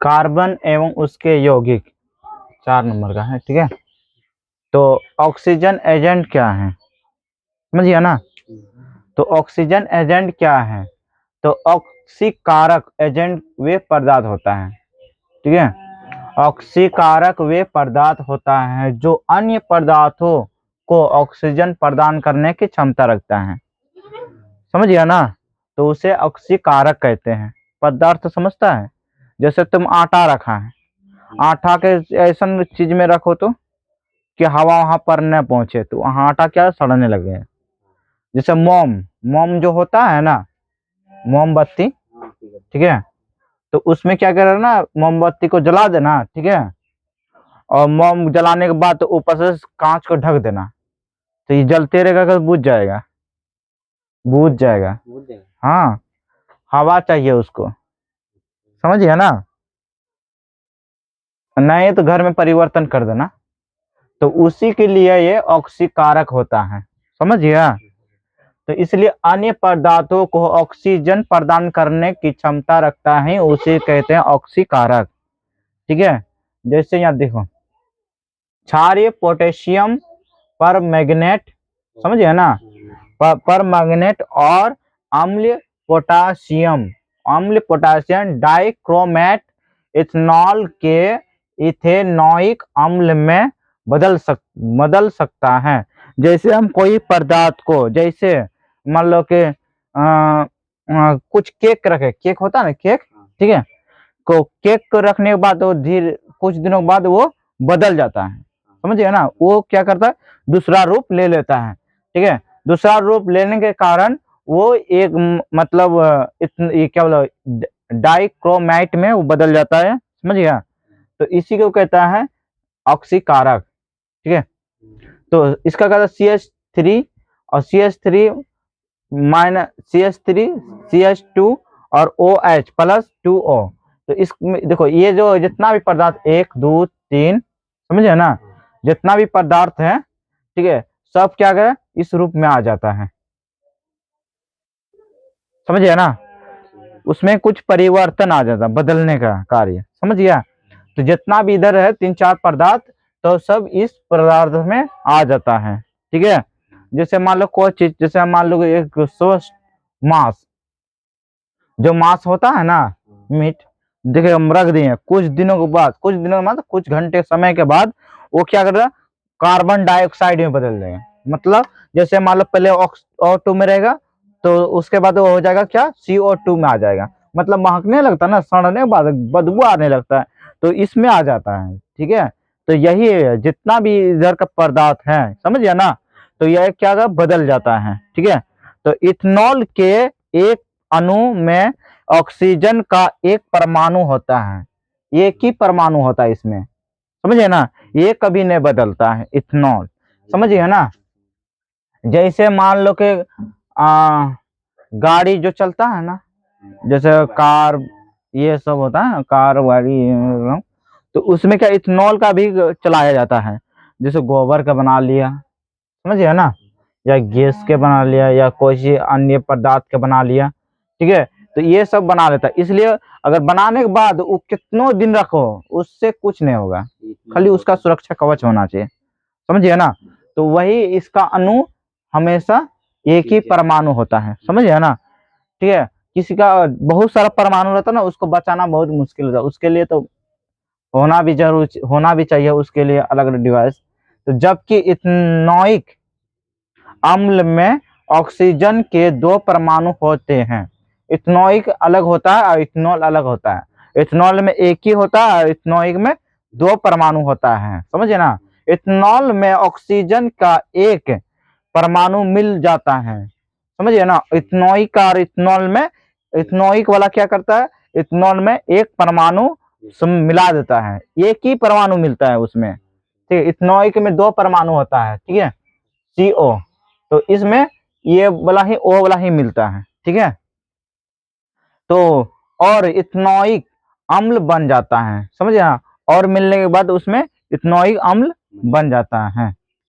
Carbon एवं उसके यौगिक 4 नंबर का है, ठीक है। तो ऑक्सीजन एजेंट क्या है, समझिए ना। तो ऑक्सीजन एजेंट क्या है, तो ऑक्सीकारक एजेंट वे पदार्थ होता है, ठीक है। ऑक्सीकारक वे पदार्थ होता है जो अन्य पदार्थों को ऑक्सीजन प्रदान करने की क्षमता रखता है, समझ गया ना। तो उसे ऑक्सीकारक कहते हैं। पदार्थ समझता है, जैसे तुम आटा रखा है, आटा के ऐसा चीज में रखो तो कि हवा वहां पर न पहुंचे, तो वहां आटा क्या सड़ने लगे। जैसे मोम, मोम जो होता है ना, मोमबत्ती, ठीक है। तो उसमें क्या करना ना, मोमबत्ती को जला देना, ठीक है। और मोम जलाने के बाद तो ऊपर से कांच को ढक देना, तो ये जलते रहेगा, कभी बुझ जाएगा, बुझ जाएगा। हाँ, हवा चाहिए उसको, समझ गया ना। नहीं तो घर में परिवर्तन कर देना। तो उसी के लिए ये ऑक्सीकारक होता है, समझ गया। तो इसलिए अन्य पदार्थों को ऑक्सीजन प्रदान करने की क्षमता रखता है, उसे कहते हैं ऑक्सीकारक, ठीक है। जैसे यहाँ देखो, क्षारीय पोटेशियम पर मैग्नेट, समझ गया ना, पर मैग्नेट और अम्ल पोटासियम, अम्ल पोटासियम डाइक्रोमेट इथेनॉल के इथेनॉइक अम्ल में बदल सकता है। जैसे हम कोई पदार्थ को, जैसे मान लो कि कुछ केक रखे, केक होता है ना, केक, ठीक है। को केक को रखने के बाद वो धीरे कुछ दिनों बाद वो बदल जाता है, समझिए ना। वो क्या करता है, दूसरा रूप ले लेता है, ठीक है। दूसरा रूप लेने के कारण वो एक मतलब ये क्या बोला, डाइक्रोमेट में वो बदल जाता है, समझ गया। तो इसी को कहता है ऑक्सीकारक, ठीक है। तो इसका कहता है CH3 और CH3 माइनस CH3 CH2 और OH प्लस 2O। तो इसमें देखो, ये जो जितना भी पदार्थ 1 2 3, समझे ना, जितना भी पदार्थ है, ठीक है, सब क्या गया, इस रूप में आ जाता है, समझिए ना। उसमें कुछ परिवर्तन आ जाता, बदलने का कार्य, समझ गया। तो जितना भी इधर है 3-4 पदार्थ, तो सब इस पदार्थ में आ जाता है, ठीक है। जैसे मान लो कोई चीज, जैसे मान लो एक मांस, जो मांस होता है ना, मीट, देखिए हम रख दिए, कुछ दिनों के बाद, कुछ घंटे समय के बाद वो क्या कर रहा है, कार्बन डाइऑक्साइड में बदल देगा। मतलब जैसे मान लो पहले O2 में रहेगा, तो उसके बाद वो हो जाएगा क्या, CO2 में आ जाएगा। मतलब महकने लगता है ना, सड़ने के बाद बदबू आने लगता है, तो इसमें आ जाता है, ठीक है। तो यही है, जितना भी इधर का पदार्थ है, समझ गया ना, तो यह क्या बदल जाता है, ठीक है। तो इथेनॉल के एक अणु में ऑक्सीजन का एक परमाणु होता है, एक ही परमाणु होता है इसमें, समझिए ना। ये कभी नहीं बदलता है इथेनॉल, समझिए ना। जैसे मान लो कि गाड़ी जो चलता है ना, जैसे कार, ये सब होता है, कार गाड़ी, तो उसमें क्या इथेनॉल का भी चलाया जाता है। जैसे गोबर का बना लिया, समझिए ना, या गैस के बना लिया, या कोई अन्य पदार्थ के बना लिया, ठीक है। तो ये सब बना लेता है। इसलिए अगर बनाने के बाद वो कितनों दिन रखो, उससे कुछ नहीं होगा, खाली उसका सुरक्षा कवच होना चाहिए, समझिए ना। तो वही इसका अणु हमेशा एक ही परमाणु होता है, समझिए ना, ठीक है। किसी का बहुत सारा परमाणु रहता है ना, उसको बचाना बहुत मुश्किल होता है। उसके लिए तो होना भी चाहिए उसके लिए अलग अलग डिवाइस। तो जबकि इथेनॉइक अम्ल में ऑक्सीजन के 2 परमाणु होते हैं। इथेनॉइक अलग होता है और इथेनॉल अलग होता है। इथेनॉल में एक ही होता है और इथेनॉइक में 2 परमाणु होता है, समझे ना। इथेनॉल में ऑक्सीजन का एक परमाणु मिल जाता है, समझिए ना। इथेनॉइक और इथेनॉल में, इथेनॉइक वाला क्या करता है, इथेनॉल में एक परमाणु मिला देता है, एक ही परमाणु मिलता है उसमें, ठीक है। इथेनॉइक में 2 परमाणु होता है, ठीक है, CO। तो इसमें ये वाला ही O वाला ही मिलता है, ठीक है। तो और इथेनॉइक अम्ल बन जाता है, समझे ना। और मिलने के बाद उसमें इथेनॉइक अम्ल बन जाता है।